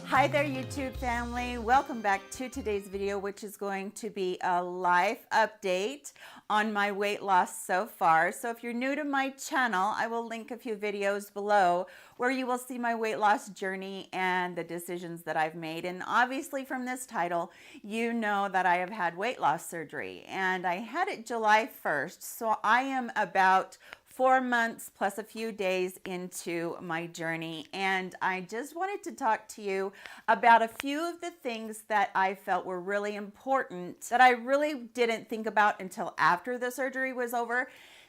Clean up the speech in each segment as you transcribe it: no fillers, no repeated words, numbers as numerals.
Hi there, YouTube family. Welcome back to today's video, which is going to be a life update on my weight loss so far. So if you're new to my channel, I will link a few videos below where you will see my weight loss journey and the decisions that I've made. And obviously from this title, you know that I have had weight loss surgery, and I had it July 1st. So I am about 4 months plus a few days into my journey, and I just wanted to talk to you about a few of the things that I felt were really important that I really didn't think about until after the surgery was over.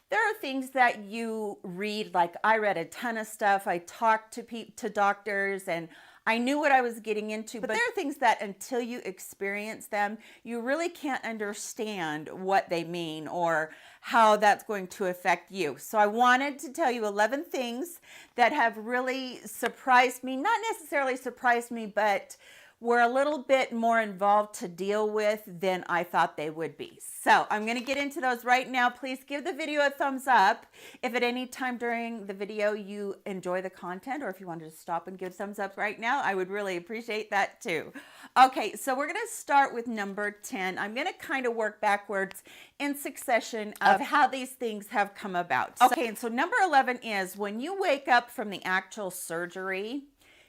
There are things that you read, like I read a ton of stuff, I talked to doctors, and I knew what I was getting into, but there are things that until you experience them, you really can't understand what they mean or how that's going to affect you. So I wanted to tell you 11 things that have really surprised me, not necessarily surprised me, but were a little bit more involved to deal with than I thought they would be. So I'm going to get into those right now. Please give the video a thumbs up if at any time during the video you enjoy the content, or if you wanted to stop and give thumbs up right now, I would really appreciate that too. Okay, so we're going to start with number 10. I'm going to kind of work backwards in succession of how these things have come about. Okay, and so number 11 is when you wake up from the actual surgery,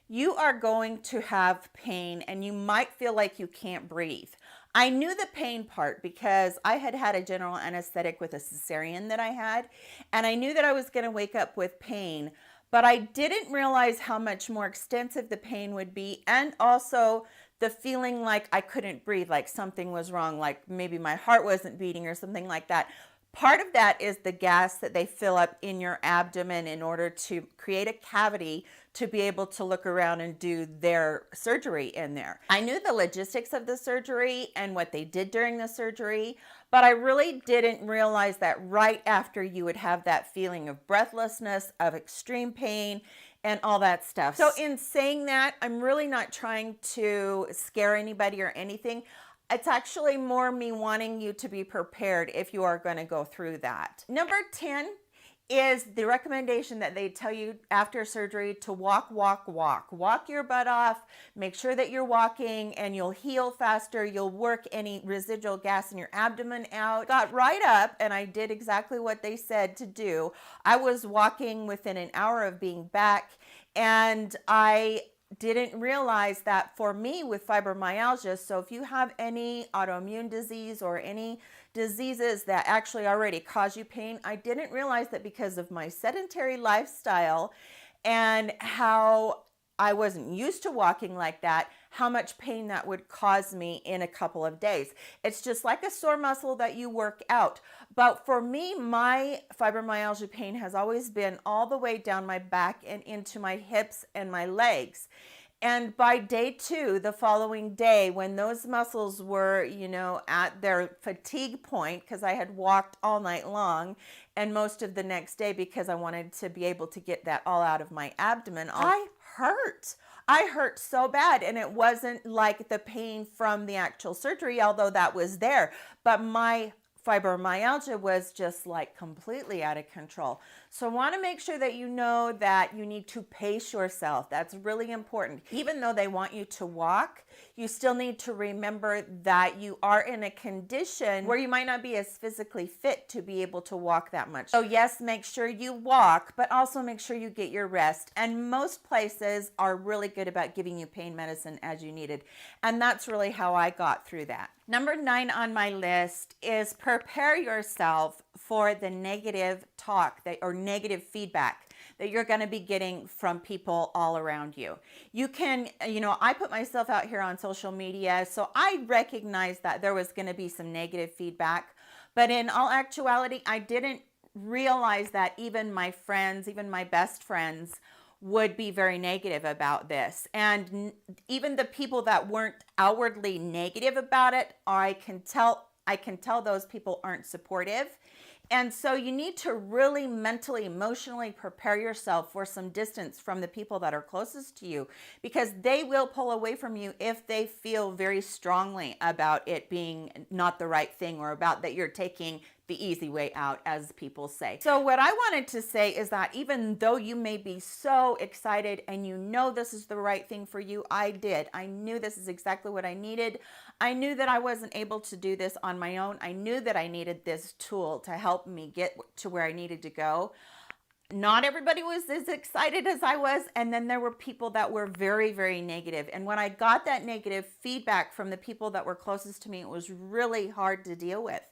you are going to have pain and you might feel like you can't breathe. I knew the pain part because I had had a general anesthetic with a cesarean that I had, and I knew that I was going to wake up with pain, but I didn't realize how much more extensive the pain would be, and also the feeling like I couldn't breathe, like something was wrong, like maybe my heart wasn't beating or something like that. Part of that is the gas that they fill up in your abdomen in order to create a cavity to be able to look around and do their surgery in there. I knew the logistics of the surgery and what they did during the surgery, but I really didn't realize that right after you would have that feeling of breathlessness, of extreme pain, and all that stuff. So in saying that, I'm really not trying to scare anybody or anything. It's actually more me wanting you to be prepared if you are going to go through that. Number 10 is the recommendation that they tell you after surgery to walk. Walk your butt off. Make sure that you're walking and you'll heal faster. You'll work any residual gas in your abdomen out. Got right up and I did exactly what they said to do. I was walking within an hour of being back, and I didn't realize that for me with fibromyalgia, so if you have any autoimmune disease or any diseases that actually already cause you pain, I didn't realize that because of my sedentary lifestyle and how I wasn't used to walking like that, how much pain that would cause me in a couple of days. It's just like a sore muscle that you work out. But for me, my fibromyalgia pain has always been all the way down my back and into my hips and my legs. And by day 2, the following day, when those muscles were, at their fatigue point, because I had walked all night long and most of the next day because I wanted to be able to get that all out of my abdomen, I hurt so bad, and it wasn't like the pain from the actual surgery, although that was there, but my fibromyalgia was just like completely out of control. So I want to make sure that you know that you need to pace yourself. That's really important. Even though they want you to walk, you still need to remember that you are in a condition where you might not be as physically fit to be able to walk that much. So yes, make sure you walk, but also make sure you get your rest. And most places are really good about giving you pain medicine as you needed. And that's really how I got through that. Number 9 on my list is prepare yourself for the negative talk or negative feedback that you're going to be getting from people all around you. You can, I put myself out here on social media, so I recognized that there was going to be some negative feedback, but in all actuality, I didn't realize that even my friends, even my best friends, would be very negative about this. And even the people that weren't outwardly negative about it, I can tell those people aren't supportive. And so you need to really mentally, emotionally prepare yourself for some distance from the people that are closest to you, because they will pull away from you if they feel very strongly about it being not the right thing, or about that you're taking the easy way out, as people say. So what I wanted to say is that even though you may be so excited and you know this is the right thing for you, I did. I knew this is exactly what I needed. I knew that I wasn't able to do this on my own. I knew that I needed this tool to help me get to where I needed to go. Not everybody was as excited as I was, and then there were people that were very, very negative. And when I got that negative feedback from the people that were closest to me, it was really hard to deal with.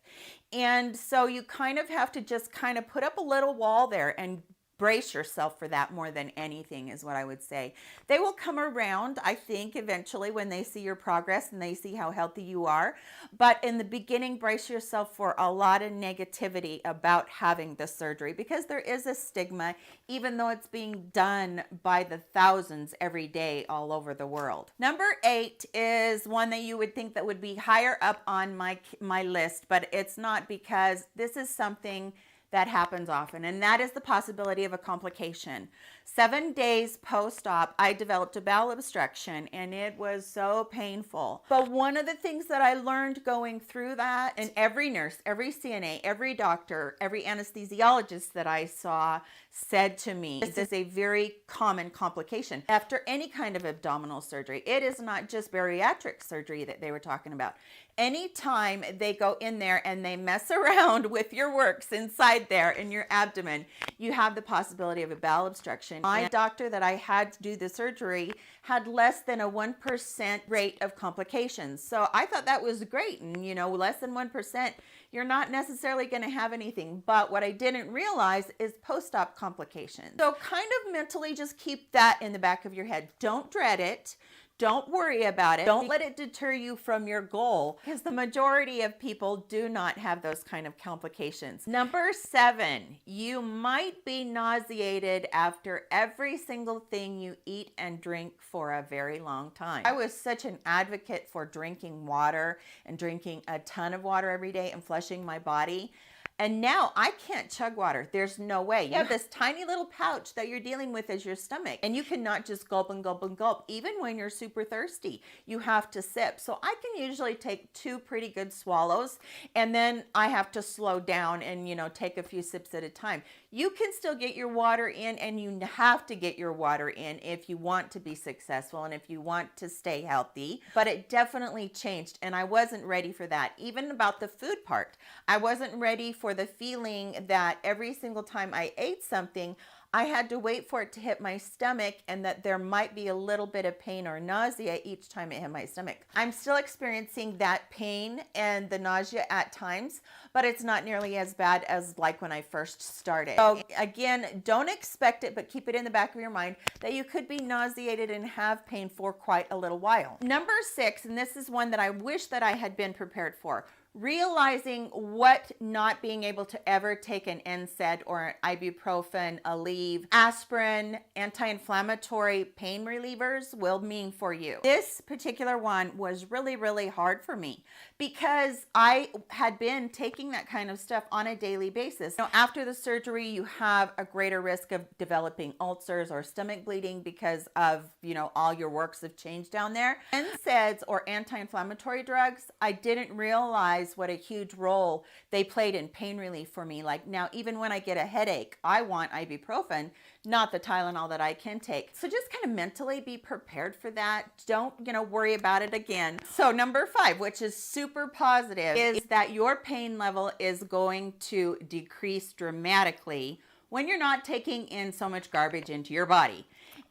And so you kind of have to just kind of put up a little wall there and brace yourself for that more than anything, is what I would say. They will come around, I think, eventually when they see your progress and they see how healthy you are. But in the beginning, brace yourself for a lot of negativity about having the surgery, because there is a stigma, even though it's being done by the thousands every day all over the world. Number 8 is one that you would think that would be higher up on my list, but it's not, because this is something that happens often, and that is the possibility of a complication. 7 days post-op, I developed a bowel obstruction, and it was so painful. But one of the things that I learned going through that, and every nurse, every CNA, every doctor, every anesthesiologist that I saw said to me, this is a very common complication after any kind of abdominal surgery. It is not just bariatric surgery that they were talking about. Anytime they go in there and they mess around with your works inside there in your abdomen, you have the possibility of a bowel obstruction. My doctor that I had to do the surgery had less than a 1% rate of complications. So I thought that was great. And you know, less than 1%, you're not necessarily going to have anything. But what I didn't realize is post-op complications. So kind of mentally just keep that in the back of your head. Don't dread it. Don't worry about it. Don't let it deter you from your goal, because the majority of people do not have those kind of complications. Number 7, you might be nauseated after every single thing you eat and drink for a very long time. I was such an advocate for drinking water and drinking a ton of water every day and flushing my body. And now I can't chug water. There's no way. You have this tiny little pouch that you're dealing with as your stomach, and you cannot just gulp and gulp and gulp. Even when you're super thirsty, you have to sip. So I can usually take 2 pretty good swallows, and then I have to slow down and, you know, take a few sips at a time. You can still get your water in, and you have to get your water in if you want to be successful and if you want to stay healthy. But it definitely changed, and I wasn't ready for that. Even about the food part, I wasn't ready for the feeling that every single time I ate something, I had to wait for it to hit my stomach, and that there might be a little bit of pain or nausea each time it hit my stomach. I'm still experiencing that pain and the nausea at times, but it's not nearly as bad as like when I first started. So again, don't expect it, but keep it in the back of your mind that you could be nauseated and have pain for quite a little while. Number 6, and this is one that I wish that I had been prepared for. Realizing what not being able to ever take an NSAID or an ibuprofen, Aleve, aspirin, anti-inflammatory pain relievers will mean for you. This particular one was really, really hard for me because I had been taking that kind of stuff on a daily basis. Now, after the surgery, you have a greater risk of developing ulcers or stomach bleeding because of, you know, all your works have changed down there. NSAIDs or anti-inflammatory drugs, I didn't realize what a huge role they played in pain relief for me. Like now, even when I get a headache, I want ibuprofen, not the Tylenol that I can take. So just kind of mentally be prepared for that. Don't, you know, worry about it again. So number 5, which is super positive, is that your pain level is going to decrease dramatically when you're not taking in so much garbage into your body.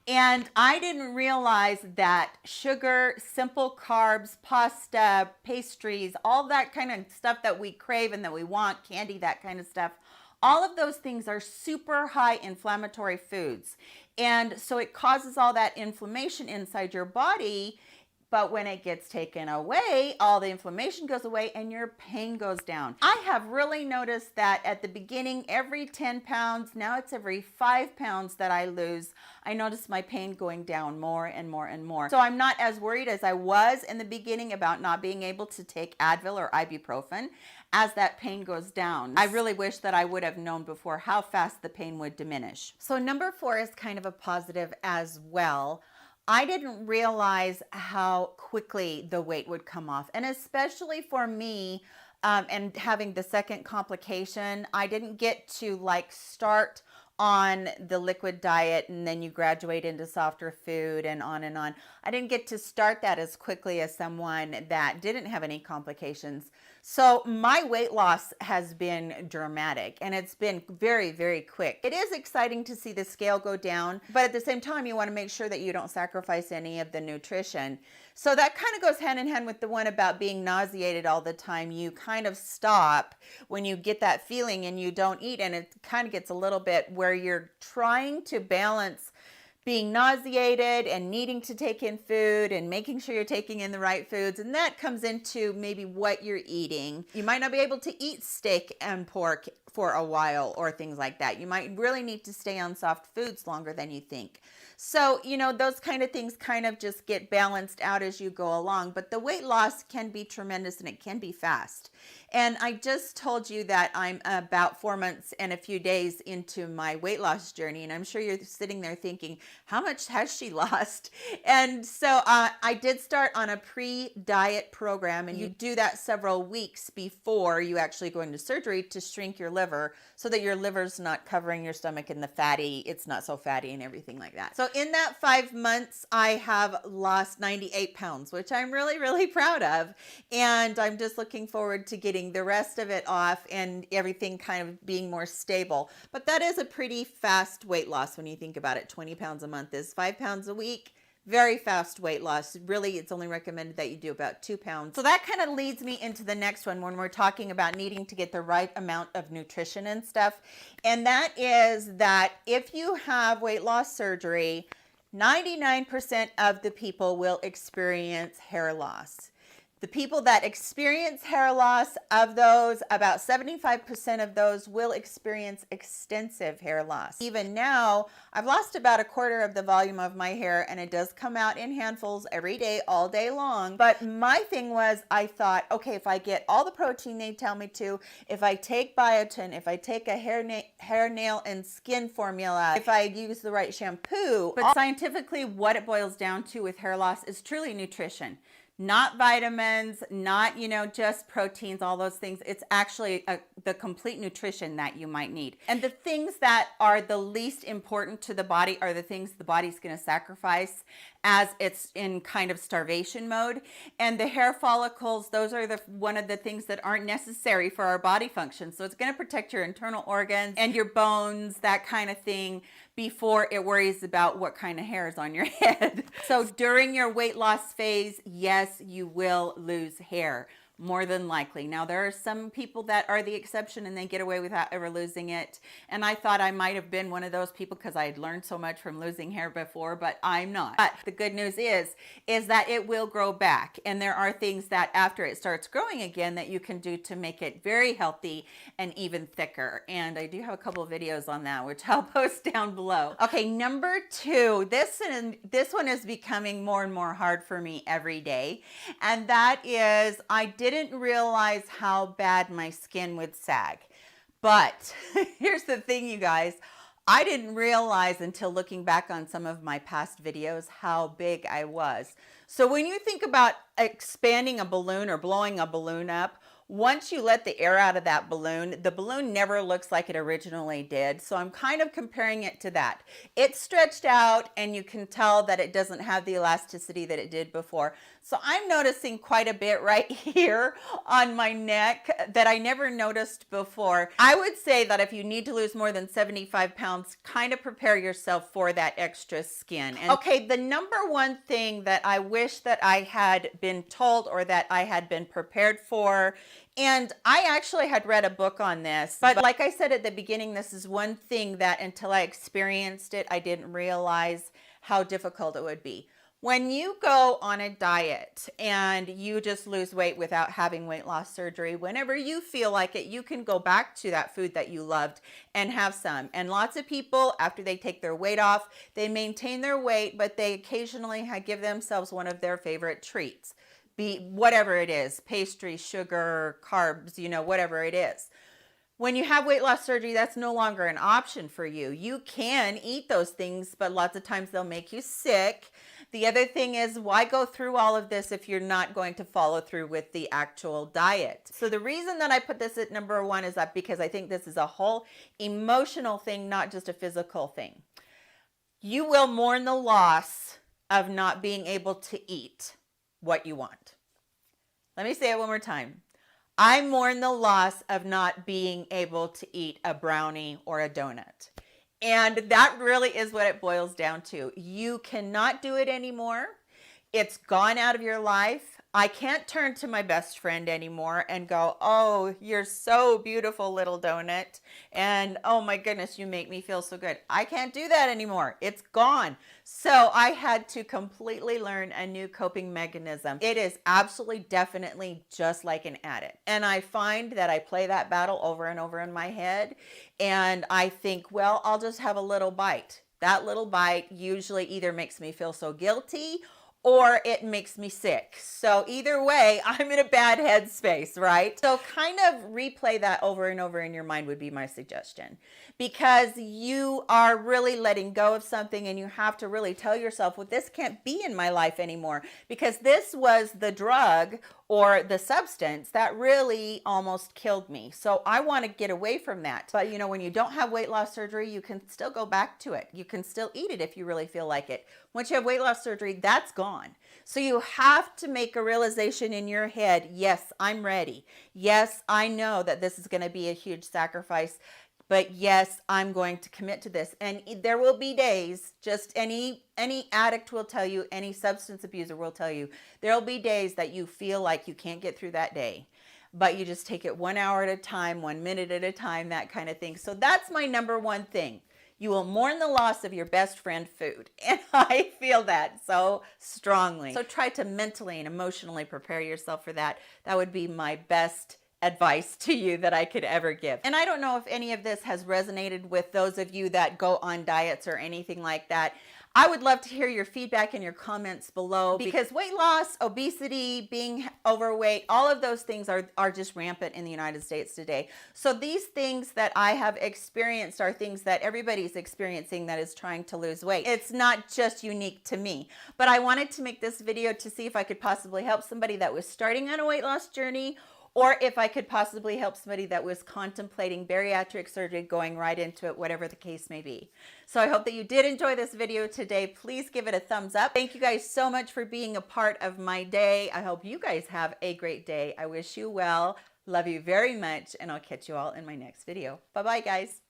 And I didn't realize that sugar, simple carbs, pasta, pastries, all that kind of stuff that we crave and that we want, candy, that kind of stuff, all of those things are super high inflammatory foods. And so it causes all that inflammation inside your body. But when it gets taken away, all the inflammation goes away and your pain goes down. I have really noticed that at the beginning, every 10 pounds, now it's every 5 pounds that I lose, I notice my pain going down more and more and more. So I'm not as worried as I was in the beginning about not being able to take Advil or ibuprofen as that pain goes down. I really wish that I would have known before how fast the pain would diminish. So number 4 is kind of a positive as well. I didn't realize how quickly the weight would come off. And especially for me, and having the second complication, I didn't get to like start on the liquid diet and then you graduate into softer food and on and on. I didn't get to start that as quickly as someone that didn't have any complications. So my weight loss has been dramatic and it's been very, very quick. It is exciting to see the scale go down, but at the same time, you want to make sure that you don't sacrifice any of the nutrition. So that kind of goes hand in hand with the one about being nauseated all the time. You kind of stop when you get that feeling and you don't eat, and it kind of gets a little bit where you're trying to balance being nauseated and needing to take in food and making sure you're taking in the right foods. And that comes into maybe what you're eating. You might not be able to eat steak and pork for a while or things like that. You might really need to stay on soft foods longer than you think. So, you know, those kind of things kind of just get balanced out as you go along. But the weight loss can be tremendous and it can be fast. And I just told you that I'm about 4 months and a few days into my weight loss journey. And I'm sure you're sitting there thinking, how much has she lost? And so I did start on a pre-diet program, and you do that several weeks before you actually go into surgery to shrink your liver so that your liver's not covering your stomach in the fatty, it's not so fatty and everything like that. So in that 5 months, I have lost 98 pounds, which I'm really, really proud of. And I'm just looking forward to getting the rest of it off and everything kind of being more stable. But that is a pretty fast weight loss when you think about it. 20 pounds a month is 5 pounds a week. Very fast weight loss. Really, it's only recommended that you do about 2 pounds. So that kind of leads me into the next one when we're talking about needing to get the right amount of nutrition and stuff. And that is that if you have weight loss surgery, 99% of the people will experience hair loss. The people that experience hair loss, of those, about 75% of those will experience extensive hair loss. Even now, I've lost about a quarter of the volume of my hair, and it does come out in handfuls every day, all day long. But my thing was, I thought, okay, if I get all the protein they tell me to, if I take biotin, if I take a hair, nail, and skin formula, if I use the right shampoo. But scientifically, what it boils down to with hair loss is truly nutrition. Not vitamins, not, you know, just proteins, all those things. It's actually the complete nutrition that you might need. And the things that are the least important to the body are the things the body's going to sacrifice as it's in kind of starvation mode. And the hair follicles, those are one of the things that aren't necessary for our body function. So it's going to protect your internal organs and your bones, that kind of thing, before it worries about what kind of hair is on your head. So during your weight loss phase, yes, you will lose hair. More than likely. Now, there are some people that are the exception and they get away without ever losing it. And I thought I might have been one of those people because I had learned so much from losing hair before, but I'm not. But the good news is that it will grow back. And there are things that after it starts growing again that you can do to make it very healthy and even thicker. And I do have a couple of videos on that, which I'll post down below. Okay, number 2, this one is becoming more and more hard for me every day. And that is, I didn't realize how bad my skin would sag. But here's the thing, you guys. I didn't realize until looking back on some of my past videos how big I was. So when you think about expanding a balloon or blowing a balloon up, once you let the air out of that balloon, the balloon never looks like it originally did. So I'm kind of comparing it to that. It's stretched out and you can tell that it doesn't have the elasticity that it did before. So I'm noticing quite a bit right here on my neck that I never noticed before. I would say that if you need to lose more than 75 pounds, kind of prepare yourself for that extra skin. And okay, the number one thing that I wish that I had been told or that I had been prepared for, and I actually had read a book on this, but like I said at the beginning, this is one thing that until I experienced it, I didn't realize how difficult it would be. When you go on a diet and you just lose weight without having weight loss surgery, whenever you feel like it, you can go back to that food that you loved and have some. And lots of people, after they take their weight off, they maintain their weight, but they occasionally give themselves one of their favorite treats. Be whatever it is, pastry, sugar, carbs, you know, whatever it is. When you have weight loss surgery, that's no longer an option for you. You can eat those things, but lots of times they'll make you sick. The other thing is, why go through all of this if you're not going to follow through with the actual diet? So the reason that I put this at number one is that because I think this is a whole emotional thing, not just a physical thing. You will mourn the loss of not being able to eat what you want. Let me say it one more time. I mourn the loss of not being able to eat a brownie or a donut. And that really is what it boils down to. You cannot do it anymore. It's gone out of your life. I can't turn to my best friend anymore and go, oh, you're so beautiful, little donut. And oh my goodness, you make me feel so good. I can't do that anymore. It's gone. So I had to completely learn a new coping mechanism. It is absolutely, definitely just like an addict. And I find that I play that battle over and over in my head. And I think, well, I'll just have a little bite. That little bite usually either makes me feel so guilty or it makes me sick. So either way, I'm in a bad headspace, right? So kind of replay that over and over in your mind would be my suggestion, because you are really letting go of something and you have to really tell yourself, well, this can't be in my life anymore, because this was the drug or the substance that really almost killed me. So I want to get away from that. But you know, when you don't have weight loss surgery, you can still go back to it. You can still eat it if you really feel like it. Once you have weight loss surgery, that's gone. So you have to make a realization in your head, yes, I'm ready. Yes, I know that this is going to be a huge sacrifice, but yes, I'm going to commit to this. And there will be days, just any addict will tell you, any substance abuser will tell you, there'll be days that you feel like you can't get through that day, but you just take it 1 hour at a time, 1 minute at a time, that kind of thing. So that's my number one thing. You will mourn the loss of your best friend, food. And I feel that so strongly. So try to mentally and emotionally prepare yourself for that. That would be my best advice to you that I could ever give. And I don't know if any of this has resonated with those of you that go on diets or anything like that. I would love to hear your feedback and your comments below, because weight loss, obesity, being overweight, all of those things are just rampant in the United States today. So these things that I have experienced are things that everybody's experiencing that is trying to lose weight. It's not just unique to me, but I wanted to make this video to see if I could possibly help somebody that was starting on a weight loss journey, or if I could possibly help somebody that was contemplating bariatric surgery, going right into it, whatever the case may be. So I hope that you did enjoy this video today. Please give it a thumbs up. Thank you guys so much for being a part of my day. I hope you guys have a great day. I wish you well. Love you very much, and I'll catch you all in my next video. Bye-bye, guys.